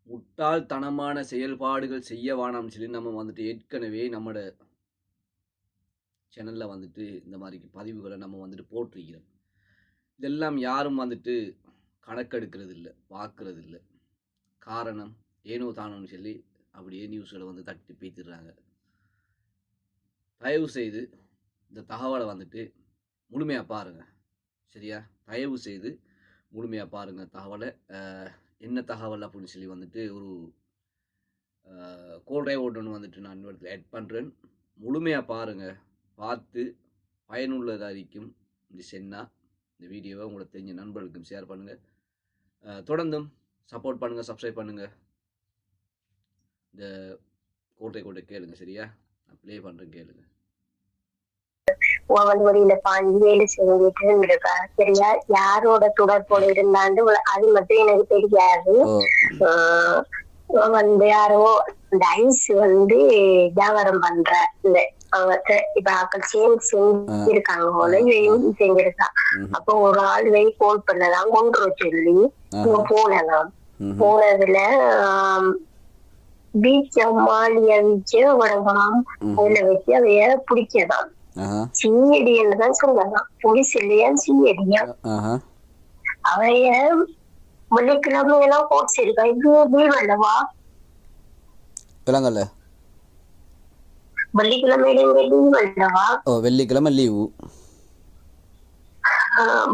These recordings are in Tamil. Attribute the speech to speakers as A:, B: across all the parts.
A: முட்டாள்தனமான செயல்பாடுகள் செய்ய வேணாம்னு சொல்லி நம்ம வந்துட்டு ஏற்கனவே நம்மளோட சேனலில் வந்துட்டு இந்த மாதிரி பதிவுகளை நம்ம வந்துட்டு போட்டிருக்கிறோம். இதெல்லாம் யாரும் வந்துட்டு கணக்கெடுக்கிறது இல்லை, பார்க்கறது இல்லை. காரணம் ஏனோ தானோன்னு சொல்லி அப்படியே நியூஸ்களை வந்து தட்டி பேத்திடுறாங்க. தயவு செய்து இந்த தகவலை வந்துட்டு முழுமையாக பாருங்கள், சரியா? தயவு செய்து முழுமையாக பாருங்கள் தகவலை. என்ன தகவல் அப்படின்னு சொல்லி வந்துட்டு ஒரு கோல் டிரைவ் ஒன்று வந்துட்டு நான் இடத்துல ஆட் பண்ணுறேன். முழுமையாக பாருங்கள். பார்த்து பயனுள்ளதாக இருக்கும் இந்த சென்னா இந்த வீடியோவை உங்களுக்கு தெரிஞ்ச நண்பர்களுக்கும் ஷேர் பண்ணுங்கள். தொடர்ந்தும் சப்போர்ட் பண்ணுங்கள், சப்ஸ்கிரைப் பண்ணுங்கள். இந்த கோட்டை கேளுங்க, சரியா? நான் ப்ளே பண்ணுறேன், கேளுங்க.
B: வழியில பாஞ்சு வேலை செஞ்சுட்டு இருக்கா, சரியா? யாரோட தொடர்போட இருந்தாண்டு அது மட்டும் எனக்கு தெரியாது. யாரோ இந்த ஐஸ் வியாபாரம் பண்ற இந்த அவங்க இப்ப ஆக்கள் செஞ்சிருக்காங்க போல செஞ்சிருக்கா. அப்போ ஒரு ஆள் கோல் பண்ணலாம் கொண்டு சொல்லி இங்க போனலாம். போனதுல பீச்ச மாலிய வச்சு வடங்காம் அதுல வச்சு அதைய பிடிக்கதான் சீயடின்னு தான் சொல்லலாம். போலீஸ் இல்லையா சீயடியா அவைய வெள்ளிக்கிழமை எல்லாம் போச்சிருக்கா. இது லீவ் அல்லவா? வெள்ளிக்கிழமையில லீவ் அல்லவா?
A: வெள்ளிக்கிழமை லீவு.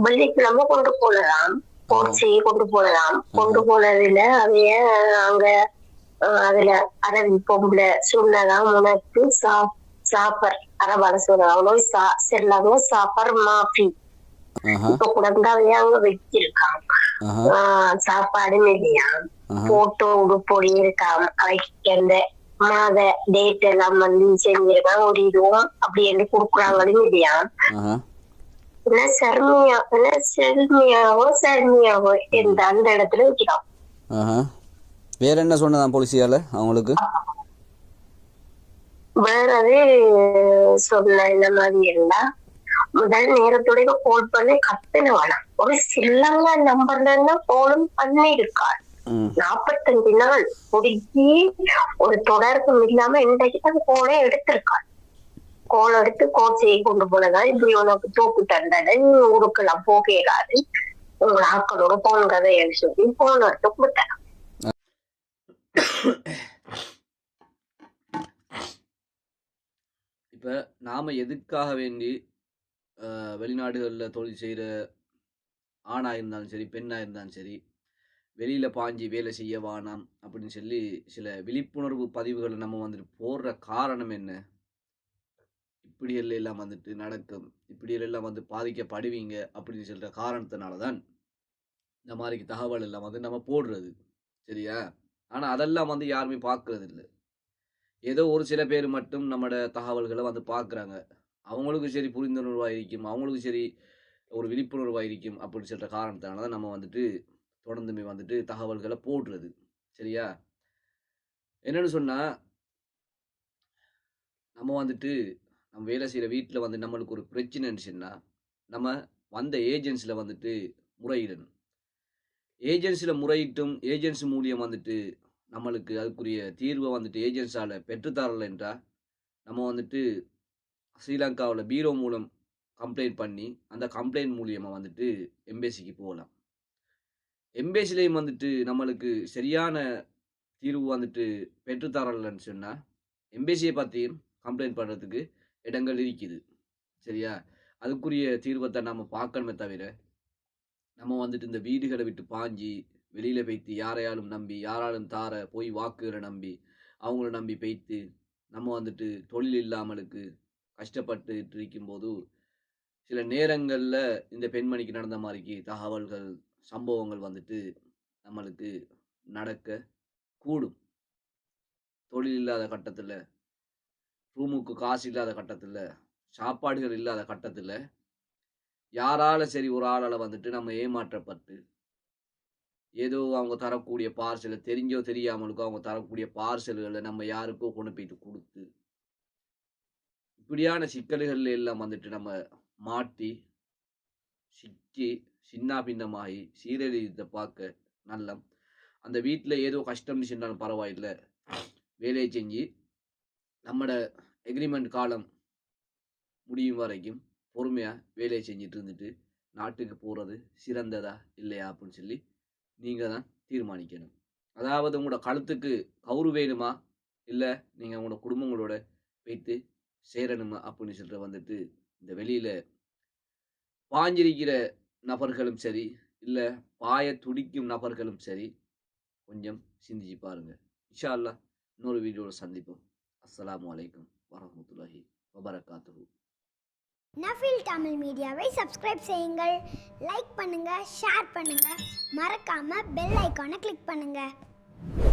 B: வெள்ளிக்கிழமை கொண்டு போனலாம், போச்சு கொண்டு போனலாம். கொண்டு போனதுல அவைய அங்க அதுல அரவி பொம்பளை சொன்னதான் உனக்கு சாப்பர் அரபால சொல்றாங்களோ செல்லாமோ சாப்பர் மாஃபி இப்ப குழந்தைய அங்க வச்சிருக்காங்க. சாப்பாடு இல்லையா, போட்டோ உடுப்பொடி இருக்காம அவைக்கு அந்த மாத டேட் எல்லாம் செஞ்சிருக்காங்க. ஒரு இதுவும் அப்படி என்று கொடுக்குறாங்களும் இல்லையா. சர்மியாவோ எந்த அந்த இடத்துல வைக்கிறோம்.
A: வேற என்ன சொன்னதான் போலீசியால அவங்களுக்கு?
B: வேறது சொல்ல இந்த மாதிரி இருந்தா முதல் நேரத்துடைய கோல் பண்ணி கத்துன வேணாம். ஒரு சில்லங்க நம்பர்ல இருந்தா கோலும் பண்ணிருக்காள். 45 நாள் முடிக்கி ஒரு தொடர்பும் இல்லாம இன்றைக்கு தான் கோலை எடுத்திருக்காள். கோல் எடுத்து கோச்சையை கொண்டு போனதா இப்படி உனக்கு தூக்கு தண்டனை, நீ ஊருக்கெல்லாம் போகிறாரு உங்க ஆக்களோட போன் கதைன்னு சொல்லி போன் எடுத்து கொடுத்தேன்.
A: இப்போ நாம் எதுக்காக வேண்டி வெளிநாடுகளில் தொழில் செய்கிற ஆணாக இருந்தாலும் சரி பெண்ணாக இருந்தாலும் சரி வெளியில் பாஞ்சி வேலை செய்ய வேணாம் அப்படின்னு சொல்லி சில விழிப்புணர்வு பதிவுகளை நம்ம வந்துட்டு போடுற காரணம் என்ன? இப்படியெல்லாம் வந்துட்டு நடக்கும், இப்படியெல்லாம் வந்து பாதிக்கப்படுவீங்க அப்படின்னு சொல்கிற காரணத்தினால தான் இந்த மாதிரி தகவல் எல்லாம் வந்து நம்ம போடுறது, சரியா? ஆனால் அதெல்லாம் வந்து யாருமே பார்க்கறது இல்லை. ஏதோ ஒரு சில பேர் மட்டும் நம்மளோட தகவல்களை வந்து பார்க்குறாங்க. அவங்களுக்கு சரி புரிந்துணர்வாக இருக்கும், அவங்களுக்கு சரி ஒரு விழிப்புணர்வாக இருக்கும் அப்படின்னு சொல்கிற காரணத்தினால தான் நம்ம வந்துட்டு தொடர்ந்துமே வந்துட்டு தகவல்களை போடுறது, சரியா? என்னென்னு சொன்னால் நம்ம வந்துட்டு நம்ம வேலை செய்கிற வீட்டில் வந்து நம்மளுக்கு ஒரு பிரச்சனைன்னு சொன்னால் நம்ம வந்த ஏஜென்சியில் வந்துட்டு முறையிடணும். ஏஜென்சியில் முறையிட்டும் ஏஜென்சி மூலியம் வந்துட்டு நம்மளுக்கு அதுக்குரிய தீர்வை வந்துட்டு ஏஜென்ஸால் பெற்றுத்தரலை என்றால் நம்ம வந்துட்டு ஸ்ரீலங்காவில் பீரோ மூலம் கம்ப்ளைண்ட் பண்ணி அந்த கம்ப்ளைண்ட் மூலியமாக வந்துட்டு எம்பேசிக்கு போகலாம். எம்பேசிலையும் வந்துட்டு நம்மளுக்கு சரியான தீர்வு வந்துட்டு பெற்றுத்தரலைன்னு சொன்னால் எம்பேசியை பற்றியும் கம்ப்ளைண்ட் பண்ணுறதுக்கு இடங்கள் இருக்குது, சரியா? அதுக்குரிய தீர்வை தான் நம்ம பார்க்கணுமே தவிர நம்ம வந்துட்டு இந்த வீடுகளை விட்டு பாஞ்சி வெளியில் போய்த்து யாரையாலும் நம்பி யாராலும் தார போய் வாக்குகளை நம்பி அவங்கள நம்பி போய்த்து நம்ம வந்துட்டு தொழில் இல்லாமலுக்கு கஷ்டப்பட்டு இருக்கும்போது சில நேரங்களில் இந்த பெண்மணிக்கு நடந்த மாதிரிக்கு தகவல்கள் சம்பவங்கள் வந்துட்டு நம்மளுக்கு நடக்க கூடும். தொழில் இல்லாத கட்டத்தில், ரூமுக்கு காசு இல்லாத கட்டத்தில், சாப்பாடுகள் இல்லாத கட்டத்தில் யாரால சரி ஒரு ஆளால் வந்துட்டு நம்ம ஏமாற்றப்பட்டு ஏதோ அவங்க தரக்கூடிய பார்சலை தெரிஞ்சோ தெரியாமலுக்கோ அவங்க தரக்கூடிய பார்சல்களை நம்ம யாருக்கோ கொண்டு போய்ட்டு கொடுத்து இப்படியான சிக்கல்கள் எல்லாம் வந்துட்டு நம்ம மாட்டி சிக்கி சின்ன பின்னமாகி சீரழித்தை பார்க்க நல்ல அந்த வீட்டில் ஏதோ கஷ்டம்னு சொன்னாலும் பரவாயில்லை, வேலையை செஞ்சு நம்மட எக்ரிமெண்ட் காலம் முடியும் வரைக்கும் பொறுமையாக வேலையை செஞ்சுட்டு இருந்துட்டு நாட்டுக்கு போகிறது சிறந்ததா இல்லையா அப்படின்னு சொல்லி நீங்கள் தான் தீர்மானிக்கணும். அதாவது உங்களோட கழுத்துக்கு கவுரு வேணுமா, இல்லை நீங்கள் உங்களோட குடும்பங்களோட வைத்து சேரணுமா அப்படின்னு சொல்லிட்டு வந்துட்டு இந்த வெளியில் பாஞ்சிருக்கிற நபர்களும் சரி, இல்லை பாய துடிக்கும் நபர்களும் சரி, கொஞ்சம் சிந்திச்சு பாருங்கள். இன்ஷா அல்லாஹ் இன்னொரு வீடியோவில் சந்திப்போம். அஸ்ஸலாமு அலைக்கும் வரஹ்மத்துல்லாஹி வபரகாத்துஹு.
C: நஃபில் தமிழ் மீடியாவை சப்ஸ்கிரைப் செய்யுங்கள், லைக் பண்ணுங்க, ஷேர் பண்ணுங்க, மறக்காம பெல் ஐகானை கிளிக் பண்ணுங்க.